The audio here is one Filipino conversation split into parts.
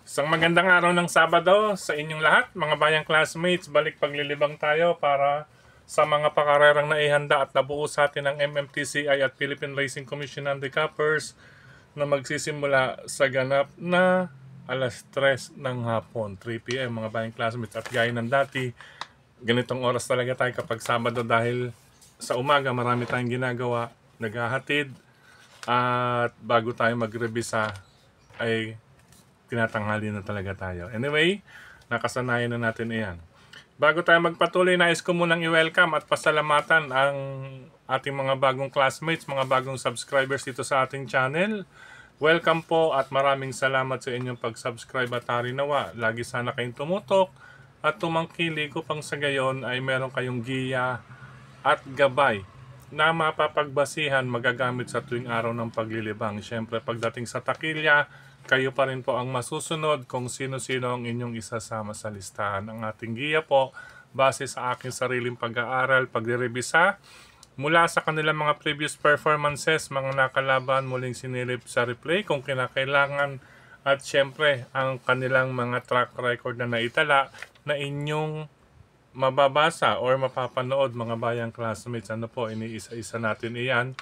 Isang magandang araw ng Sabado sa inyong lahat, mga bayang classmates. Balik paglilibang tayo para sa mga pakarerang naihanda at nabuo sa atin ng MMTCI at Philippine Racing Commission Handicappers na magsisimula sa ganap na alas 3 ng hapon, 3 p.m. mga bayang classmates. At gaya ng dati, ganitong oras talaga tayo kapag Sabado dahil sa umaga marami tayong ginagawa, naghahatid, at bago tayo magrebisa ay tinatanghali na talaga tayo. Anyway, nakasanayan na natin iyan. Bago tayo magpatuloy, nais ko munang i-welcome at pasalamatan ang ating mga bagong classmates, mga bagong subscribers dito sa ating channel. Welcome po at maraming salamat sa inyong pag-subscribe at harinawa. Lagi sana kayong tumutok at tumangkilik upang sa gayon ay meron kayong giya at gabay na mapapagbasihan magagamit sa tuwing araw ng paglilibang. Siyempre, pagdating sa takilya, kayo pa rin po ang masusunod kung sino-sino ang inyong isasama sa listahan. Ang ating giya po, base sa aking sariling pag-aaral, pagre-revisa, mula sa kanilang mga previous performances, mga nakalaban, muling sinilip sa replay kung kinakailangan, at syempre, ang kanilang mga track record na naitala na inyong mababasa or mapapanood mga bayang classmates. Ano po, iniisa-isa natin iyan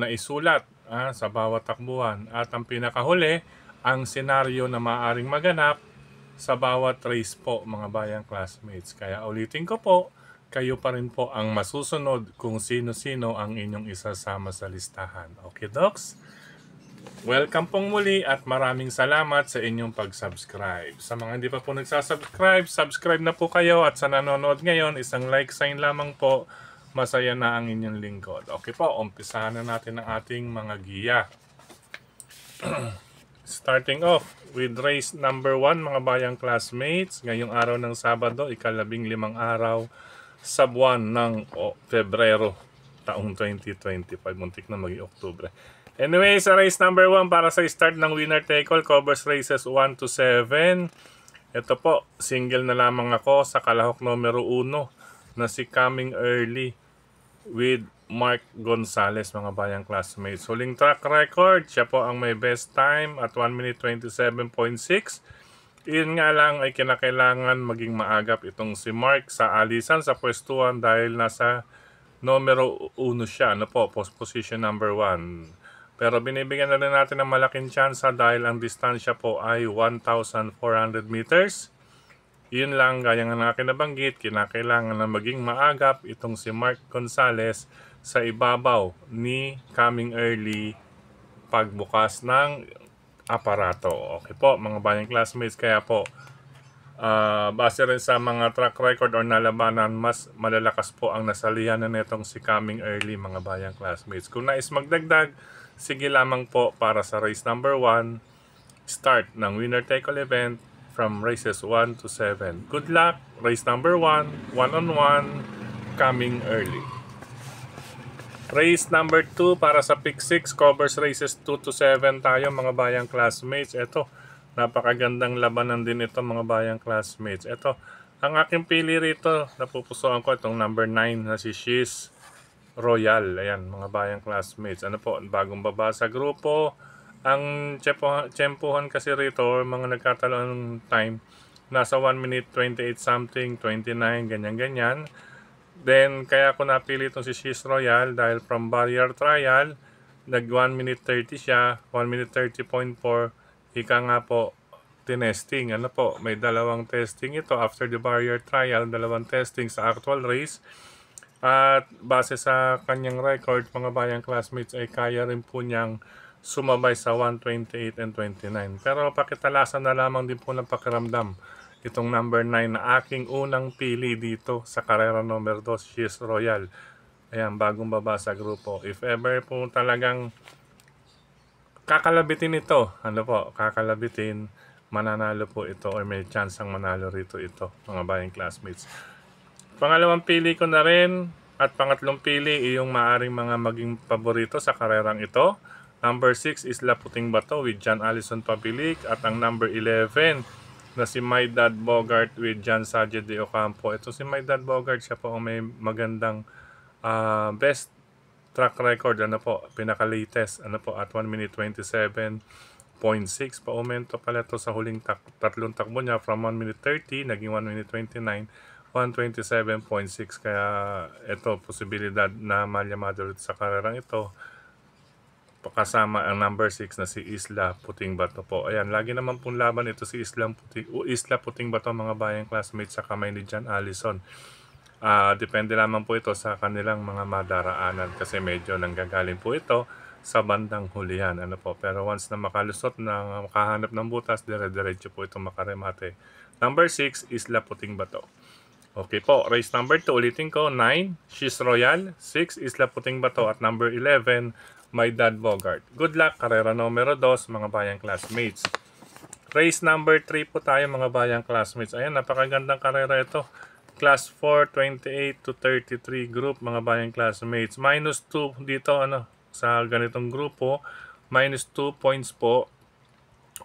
na isulat sa bawat takbuhan. At ang pinakahuli, ang senaryo na maaaring maganap sa bawat race po mga bayang classmates. Kaya ulitin ko po, kayo pa rin po ang masusunod kung sino-sino ang inyong isasama sa listahan. Okay, Docs? Welcome pong muli at maraming salamat sa inyong pag-subscribe. Sa mga hindi pa po nagsasubscribe, subscribe na po kayo, at sa nanonood ngayon, isang like sign lamang po, masaya na ang inyong lingkod. Okay po, umpisahan na natin ang ating mga giya. Starting off with race number 1 mga bayang classmates, ngayong araw ng Sabado, ika-15 araw sa buwan ng Pebrero, taong 2025, muntik na maging Oktubre. Anyway, sa race number 1 para sa start ng winner take all, covers races 1 to 7. Ito po, single na lamang ako sa kalahok numero 1 na si Coming Early with Mark Gonzalez mga bayang classmates. Huling track record, siya po ang may best time at 1 minute 27.6. Yun nga lang ay kinakailangan maging maagap itong si Mark sa alisan sa pwestuhan dahil nasa numero 1 siya. Ano po, position number 1. Pero binibigyan na rin natin ng malaking tsansa dahil ang distansya po ay 1,400 meters. Yun lang, gaya nga ng aking nabanggit, kinakailangan na maging maagap itong si Mark Gonzalez sa ibabaw ni Coming Early pagbukas ng aparato. Okay po, mga bayang classmates, kaya po, base rin sa mga track record or nalabanan, mas malalakas po ang nasalihan na netong si Coming Early mga bayang classmates. Kung nais magdagdag, sige lamang po para sa race number 1, start ng winner take all event from races 1 to 7. Good luck, race number 1, one-on-one, Coming Early. Race number 2 para sa pick 6, covers races 2 to 7 tayo mga bayang classmates. Ito, napakagandang labanan din ito mga bayang classmates. Ito, ang aking pili rito, napupusuan ko itong number 9 na si She's Royal. Ayan, mga bayang classmates. Ano po, bagong baba sa grupo. Ang tsempuhan kasi rito, mga nagkatalo ng time, nasa 1 minute 28 something, 29, ganyan-ganyan. Then, kaya ko napili itong si She's Royal dahil from barrier trial, nag 1 minute 30 siya, 1 minute 30.4. Ika nga po, tinesting. Ano po, may dalawang testing ito after the barrier trial, dalawang testing sa actual race. At base sa kanyang record, mga bayang classmates, ay kaya rin po niyang sumabay sa 128 and 29. Pero pakitalasan na lamang din po ng pakiramdam itong number 9 na aking unang pili dito sa karera number 2, She's Royal. Ayan, bagong baba sa grupo. If ever po talagang kakalabitin ito, ano po, kakalabitin, mananalo po ito or may chance ang manalo rito ito, mga bayang classmates. Pangalawang pili ko na rin at pangatlong pili yung maaring mga maging paborito sa karerang ito. Number 6 is La Puting Bato with John Allison Pabilik, at ang number 11 na si My Dad Bogart with John Saje de Ocampo. Ito si My Dad Bogart, siya po ang may magandang best track record, ano po, pinaka-latest, ano po, at 1 minute 27. 0.6. Paumento pala ito sa huling tatlong takbo niya from 1 minute 30, naging 1 minute 29, 127.6. Kaya ito, posibilidad na malyamado sa karerang ito. Kasama ang number 6 na si Isla Puting Bato po. Ayan, lagi naman pong laban ito si Isla Puting Bato, mga bayang classmates, sa kamay ni John Allison. Depende lamang po ito sa kanilang mga madaraanan kasi medyo nanggagaling po ito sa bandang hulihan. Ano po? Pero once na makalusot na makahanap ng butas, dire-diretso po ito makaremate. Number 6, Isla Puting Bato. Okay po, race number 2, ulitin ko, 9, She's Royal, 6, Isla Puting Bato, at number 11, My Dad Bogart. Good luck, karera numero 2, mga bayang classmates. Race number 3 po tayo, mga bayang classmates. Ayan, napakagandang karera ito. Class 4, 28 to 33 group, mga bayang classmates. Minus 2 dito, sa ganitong grupo. Minus 2 points po,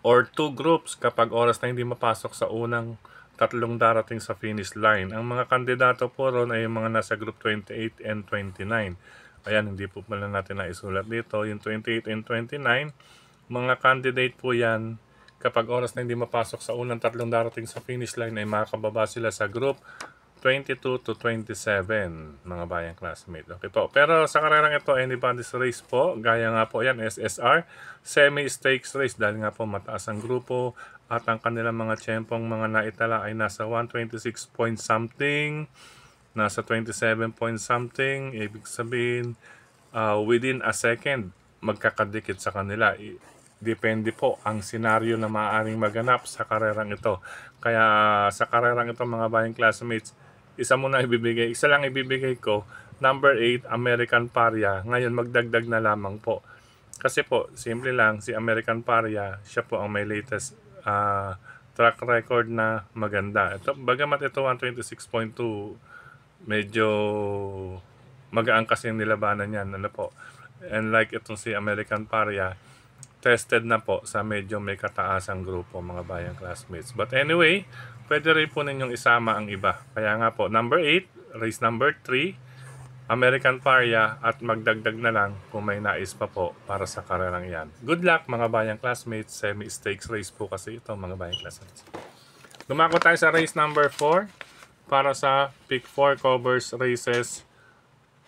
or 2 groups kapag oras na hindi mapasok sa unang tatlong darating sa finish line. Ang mga kandidato po ron ay yung mga nasa group 28 and 29. Ayan, hindi po pala natin naisulat dito. Yung 28 and 29, mga candidate po yan. Kapag oras na hindi mapasok sa unang tatlong darating sa finish line, ay makakababa sila sa group 22 to 27, mga bayang classmate. Okay po. Pero sa karerang ito, anybody's race po. Gaya nga po yan, SSR. Semi-stakes race dahil nga po mataas ang grupo. At ang kanilang mga tiyempong mga naitala ay nasa 126 point something. Nasa 27 point something, ibig sabihin within a second magkakadikit sa kanila. Depende po ang senaryo na maaaring maganap sa karerang ito. Kaya sa karerang ito, mga bayang classmates, isa lang ibibigay ko, number 8, American Paria. Ngayon magdagdag na lamang po. Kasi po, simple lang, si American Paria, siya po ang may latest track record na maganda. Ito, bagamat ito 126.2, medyo magaan kasi yung nilabanan yan. And like itong si American Paria, tested na po sa medyo may kataasang grupo, mga bayang classmates. But anyway, pwede rin po ninyong isama ang iba. Kaya nga po, number 8, race number 3, American Paria, at magdagdag na lang kung may nais pa po para sa karerang yan. Good luck, mga bayang classmates. Semi-stakes race po kasi ito, mga bayang classmates. Dumako tayo sa race number 4 para sa Pick 4 covers races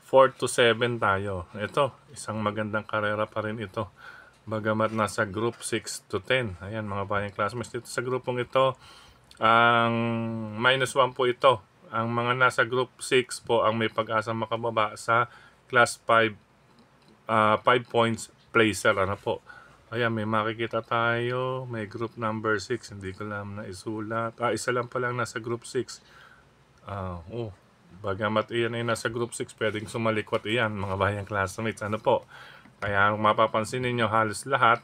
4 to 7 tayo. Ito, isang magandang karera pa rin ito. Bagamat nasa group 6 to 10. Ayan, mga bayang classmates, dito sa grupong ito, ang -1 po ito. Ang mga nasa group 6 po ang may pag-asa makababa sa class 5 points placer. Po? Ayan, may makikita tayo. May group number 6. Hindi ko lang na isulat. Isa lang pa lang nasa group 6. Bagamat iyan ay nasa group 6, pwedeng sumalikwat iyan, mga bayang classmates. Po? Kaya kung mapapansin ninyo, halos lahat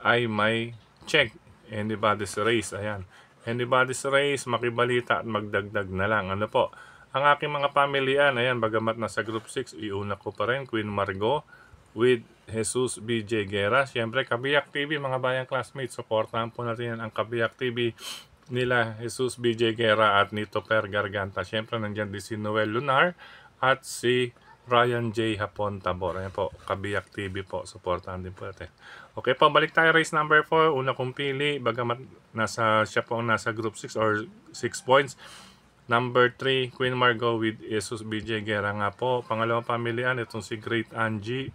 ay may check. Anybody's race. Ayan. Anybody's race, makibalita at magdagdag na lang. Po? Ang aking mga pamilyan, ayan, bagamat nasa group 6, iuna ko pa rin, Queen Margot with Jesus BJ Guerra. Siyempre, Kabiyak TV, mga bayang classmates, supportahan po natin yan ang Kabiyak TV nila Jesus BJ Guerra at Nito Per Garganta. Siyempre, nandyan din si Noel Lunar at si Ryan J. Hapon Tabor. Ayan po, Kabiyak TV po. Supportahan din po natin. Okay po, balik tayo race number 4. Una kong pili, bagamat siya po nasa group 6 or 6 points. Number 3, Queen Margot with Jesus BJ Guerra nga po. Pangalawang pamilihan, itong si Great Angie.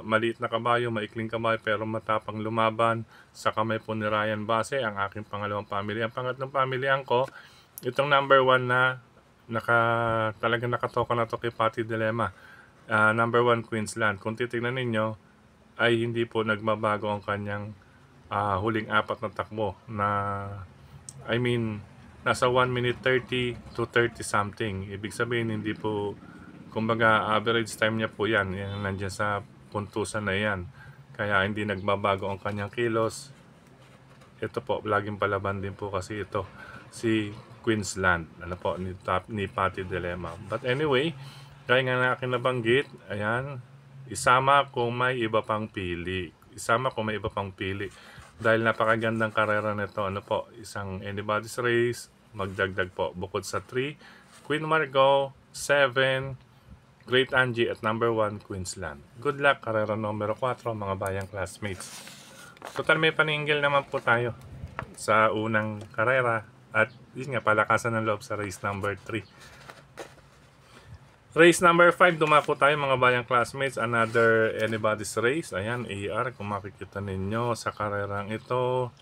Maliit na kabayo, maikling kabayo, pero matapang lumaban. Sa kamay po ni Ryan Base, ang aking pangalawang pamilihan. Pangatlong pamilihan ko, itong number 1 na talagang nakatoka na to kay Patty Dilemma. Number 1, Queensland. Kung titignan ninyo, ay hindi po nagbabago ang kanyang huling 4 na takbo na nasa 1 minute 30 to 30 something. Ibig sabihin, hindi po, kumbaga average time niya po yan. Yan nandiyan sa puntusan na yan. Kaya hindi nagbabago ang kanyang kilos. Ito po, laging palaban din po kasi ito si Queensland. Po, ni Patty Dilemma. But anyway, kaya nga na akin nabanggit, ayan, isama kung may iba pang pili. Dahil napakagandang karera nito, po, isang anybody's race, magdagdag po. Bukod sa 3, Queen Margot, 7, Great Angie at number 1 Queensland. Good luck, karera numero 4 mga bayang classmates. Total may paningil naman po tayo sa unang karera at yun nga, palakasan ng loob sa race number 3. Race number 5, dumako tayo mga bayang classmates. Another anybody's race. Ayan, AR, kung makikita ninyo sa karerang ito.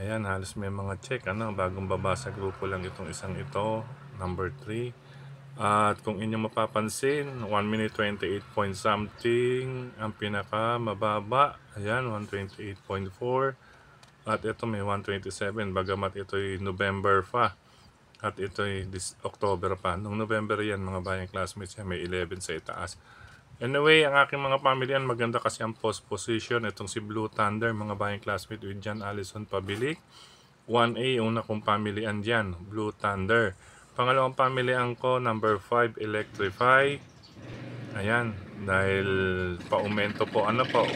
Ayan, halos may mga check. Bagong baba sa grupo lang itong isang ito. Number 3. At kung inyong mapapansin, 1 minute 28 point something. Ang pinaka mababa. Ayan, 128.4. At ito may 127. Bagamat ito'y November pa. At ito'y October pa. Noong November yan mga bayang classmates yan, may 11 sa itaas. Anyway, ang aking mga pamilyan, maganda kasi ang post position. Itong si Blue Thunder, mga bayang classmates with John Allison Pabilik. 1A, una kong pamilyan dyan, Blue Thunder. Pangalawang pamilyan ko, number 5, Electrify. Ayan, dahil paumento po,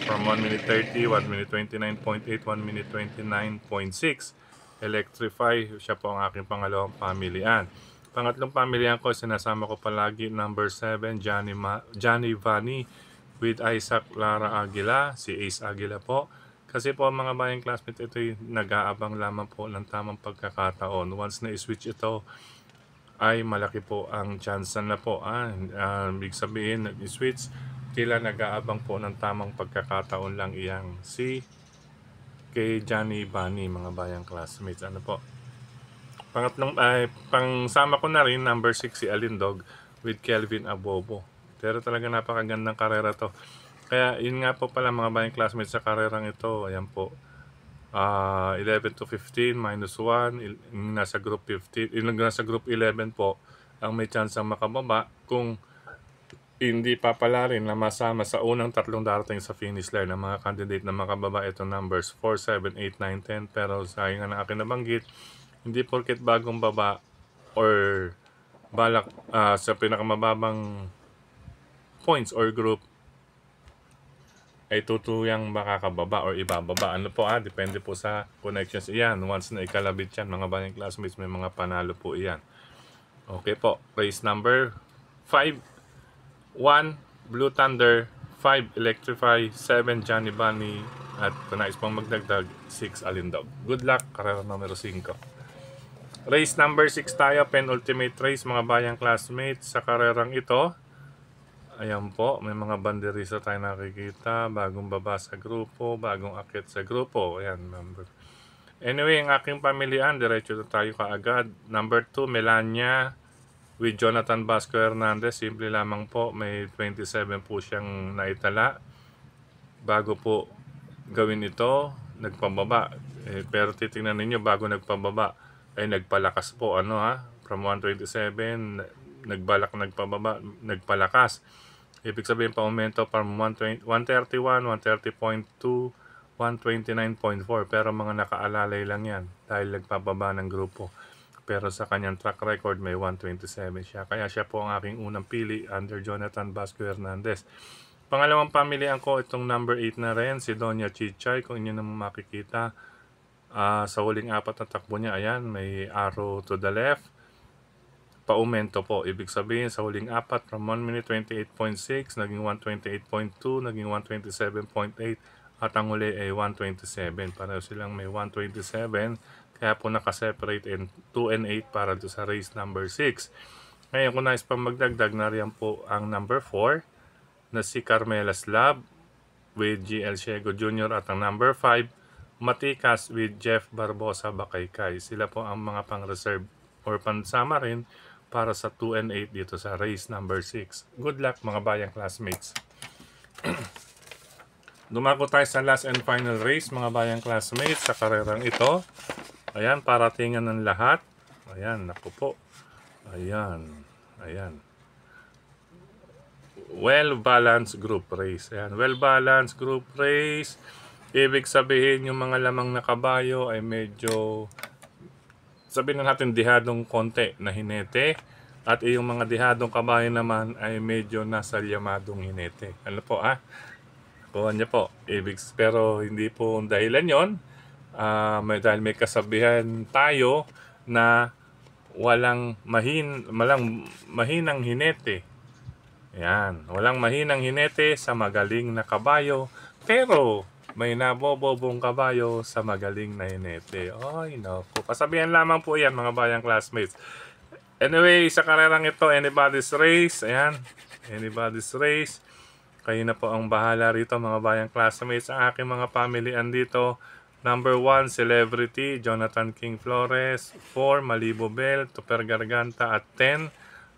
from 1 minute 30, 1 minute 29.8, 1 minute 29.6. Electrify, siya po ang aking pangalawang pamilyan. Pangatlong pamilyan ko, sinasama ko palagi, number 7, Johnny Vanny with Isaac Lara Aguila, si Ace Aguila po. Kasi po mga bayang classmates, ito'y nag-aabang lamang po ng tamang pagkakataon. Once na i-switch ito, ay malaki po ang chance na po. Ibig sabihin, nag-switch, tila nag-aabang po ng tamang pagkakataon lang iyang si kay Johnny Bunny, mga bayang classmates. Ano po? Pangatlong, pangsama ko na rin, number 6, si Alindog with Kelvin Abobo. Pero talaga napakagandang karera to. Kaya yun nga po pala mga bayang classmates sa karerang ito. Ayan po. 11 to 15 minus 1. Yung nasa group 15. Yung nasa group 11 po, ang may chance ang makababa kung hindi pa pala rin na masama sa unang tatlong darating sa finish line ng mga candidate na makababa. Ito numbers 4, 7, 8, 9, 10. Pero sa nga na akin nabanggit, hindi porket bagong baba or balak sa pinakamababang points or group ay tutuyang makakababa or ibababa. Ano po depende po sa connections iyan. Once na ikalabit yan, mga bayang classmates, may mga panalo po iyan. Okay po, race number 5, 1 Blue Thunder, 5 Electrify, 7 Johnny Bunny, at kung nais pang magdagdag, 6 Alindog. Good luck, karera numero 5. Race number 6 tayo, penultimate race mga bayang classmates sa karerang ito. Ayan po, may mga banderisa tayo nakikita, bagong baba sa grupo, bagong akit sa grupo. Ayan, number. Anyway, ang aking pamilyan, diretso na tayo kaagad. Number 2, Melania with Jonathan Vasco Hernandez. Simple lamang po, may 27 po siyang naitala. Bago po gawin ito, nagpababa. Pero titingnan ninyo, bago nagpababa, ay nagpalakas po. From 127, nagpababa, nagpalakas. Ibig sabihin pa aumento from 131, 130.2, 129.4. Pero mga nakaalalay lang yan dahil nagpababa ng grupo. Pero sa kanyang track record may 127 siya. Kaya siya po ang aking unang pili under Jonathan Vasco Hernandez. Pangalawang pamilihan ko itong number 8 na rin, si Doña Chichay. Kung inyo naman makikita, sa huling 4 na takbo niya, ayan, may arrow to the left. Paumento po. Ibig sabihin, sa huling 4, from 1 minute 28.6, naging 128.2, naging 127.8, at ang huli ay 127. Pareho silang may 127, kaya po nakaseparate in 2 and 8 para do sa race number 6. Ngayon, kung nais pang magdagdag, nariyan po ang number 4, na si Carmela Slab with GL Ciego Jr. at ang number 5, Matikas with Jeff Barbosa Bakaykay. Sila po ang mga pang-reserve or pansama rin para sa 2 and 8 dito sa race number 6. Good luck mga bayang classmates. Dumako tayo sa last and final race mga bayang classmates sa karerang ito. Ayan, paratingan ng lahat. Ayan, naku po. Ayan. Well-balanced group race. Ayan, well-balanced group race. Ibig sabihin yung mga lamang na kabayo ay medyo, sabihin na natin, dihadong konti na hinete. At yung mga dihadong kabayo naman ay medyo nasa yamadong hinete. Ano po Kuha niya po. Pero hindi po dahilan yon. Dahil may kasabihan tayo na walang mahinang hinete. Ayan, walang mahinang hinete sa magaling na kabayo, pero may nabobobong kabayo sa magaling na hinete. Ay, naku. Pasabihan lamang po yan, mga bayang classmates. Anyway, sa karerang ito, anybody's race. Ayan, anybody's race. Kayo na po ang bahala rito, mga bayang classmates. Ang aking mga family andito. Number 1, Celebrity, Jonathan King Flores. 4, Malibu Bell, Tuper Garganta. At 10,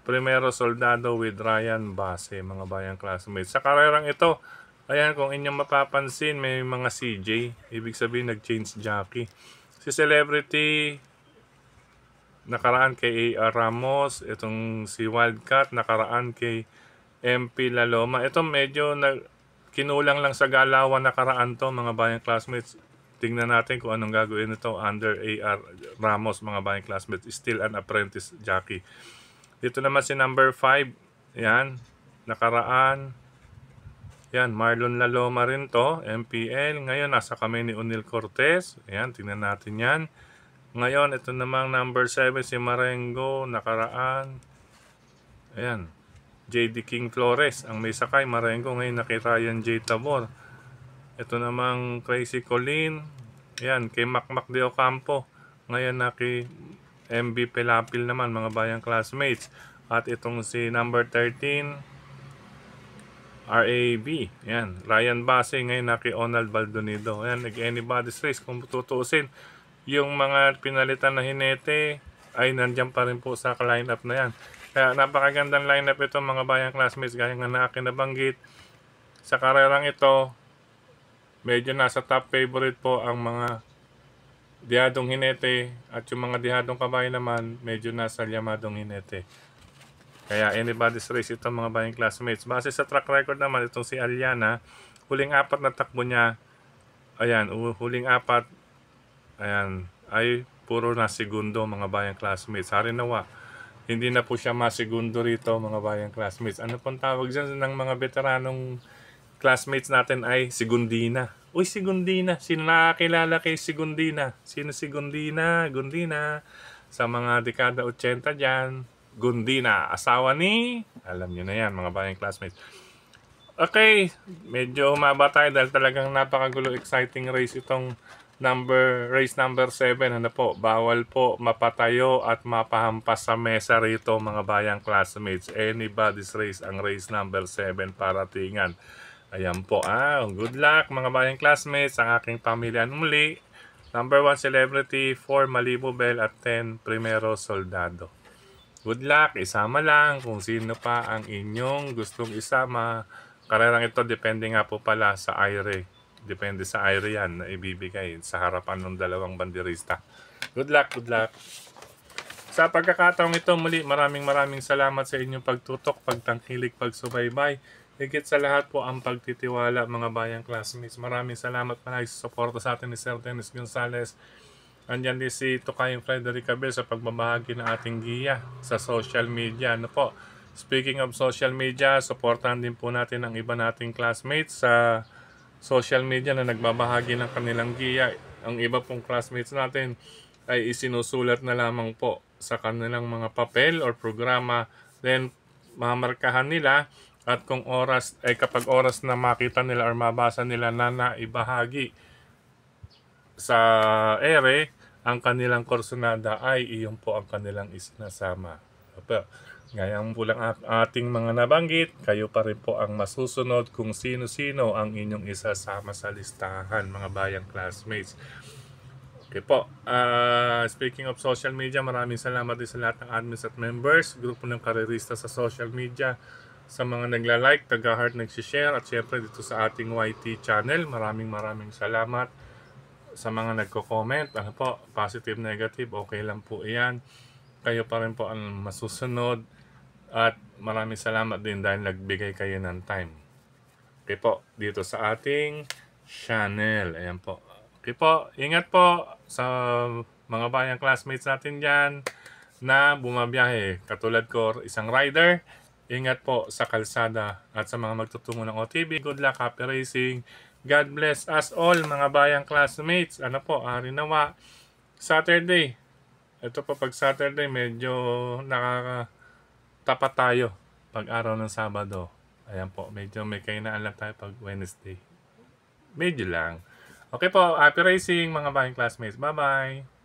Primero Soldado with Ryan Base, mga bayang classmates. Sa karerang ito, ayan, kung inyong mapapansin, may mga CJ. Ibig sabihin, nag-change jockey. Si Celebrity, nakaraan kay A.R. Ramos. Itong si Wildcat, nakaraan kay MP Laloma. Ito medyo kinulang lang sa galawan nakaraan to, mga bayang classmates. Tingnan natin kung anong gagawin nito under A.R. Ramos, mga bayang classmates. Still an apprentice jockey. Dito naman si number 5. Yan. Nakaraan. Yan. Marlon Laloma rin to. MPL. Ngayon, nasa kami ni Unil Cortez. Yan. Tingnan natin yan. Ngayon, ito namang number 7. Si Marengo. Nakaraan. Ayan. JD King Flores. Ang may sakay. Marengo. Ngayon, nakita yan J. Tabor. Ito namang Crazy Colleen. Yan. Kay Macmac de Ocampo. Ngayon, MB Pelapil naman, mga bayang classmates. At itong si number 13, RAB. Yan. Ryan Base ngayon na kay Onald Baldonido. Yan. Anybody's race. Kung tutuusin, yung mga pinalitan na hinete ay nandiyan pa rin po sa lineup na yan. Kaya napakagandang lineup ito, mga bayang classmates. Gaya nga na akin nabanggit. Sa karerang ito, medyo nasa top favorite po ang mga dihadong hinete at yung mga dihadong kabayo naman medyo nasa liamadong hinete. Kaya anybody's race ito, mga bayang classmates. Base sa track record naman, itong si Aliana, huling 4 na takbo niya, ayan, huling 4, ayan, ay puro na segundo, mga bayang classmates. Hari nawa, hindi na po siya masigundo rito, mga bayang classmates. Ano pong tawag dyan ng mga veteranong classmates natin ay Segundina. Uy, Segundina. Sino nakakilala kay Segundina? Sino Segundina? Gundina. Sa mga dekada 80 dyan. Gundina. Asawa ni... Alam nyo na yan, mga bayang classmates. Okay. Medyo humaba tayo dahil talagang napakagulo, exciting race itong race number 7. Ano po? Bawal po mapatayo at mapahampas sa mesa rito, mga bayang classmates. Anybody's race ang race number 7 para tingan. Ayan po. Good luck, mga bayang classmates. Ang aking pamilya muli. Number 1, Celebrity. 4, Malibu Bell. At 10, Primero Soldado. Good luck. Isama lang kung sino pa ang inyong gustong isama. Karerang ito, depende nga po pala sa IRE. Depende sa IRE yan na ibibigay sa harapan ng dalawang banderista. Good luck, good luck. Sa pagkakataong ito, muli, maraming salamat sa inyong pagtutok, pagtangkilik, pagsubaybay. Higit sa lahat po ang pagtitiwala, mga bayang classmates. Maraming salamat palagi sa suporta sa atin ni Sir Dennis Gonzales. Andyan din si Tokayong Frederick Abel sa pagbabahagi ng ating giya sa social media. Ano po? Speaking of social media, supportahan din po natin ang iba nating classmates sa social media na nagbabahagi ng kanilang giya. Ang iba pong classmates natin ay isinusulat na lamang po sa kanilang mga papel or programa. Then, mamarkahan nila. At kung oras, ay kapag oras na makita nila or mabasa nila na naibahagi sa ere, ang kanilang korsonada ay iyon po ang kanilang isinasama. Ngayon po lang ating mga nabanggit, kayo pa rin po ang masusunod kung sino-sino ang inyong isasama sa listahan, mga bayang classmates. Okay po. Speaking of social media, maraming salamat din sa lahat ng admins at members, grupo ng karerista sa social media, sa mga nagla-like, taga-heart, nagsishare, at syempre dito sa ating YT channel. Maraming salamat sa mga nagko-comment. Ano po, positive, negative, okay lang po iyan. Kayo pa rin po ang masusunod. At maraming salamat din dahil nagbigay kayo ng time. Okay po, dito sa ating channel. Ayan po. Okay po, ingat po sa mga bayang classmates natin dyan na bumabiyahe. Katulad ko, isang rider. Ingat po sa kalsada at sa mga magtutungo ng OTB. Good luck, happy racing. God bless us all, mga bayang classmates. Ano po, hari nawa. Saturday. Ito po, pag Saturday, medyo nakakatapat tayo. pag araw ng Sabado. Ayan po, medyo may kainaan lang tayo pag Wednesday. Medyo lang. Okay po, happy racing mga bayang classmates. Bye-bye!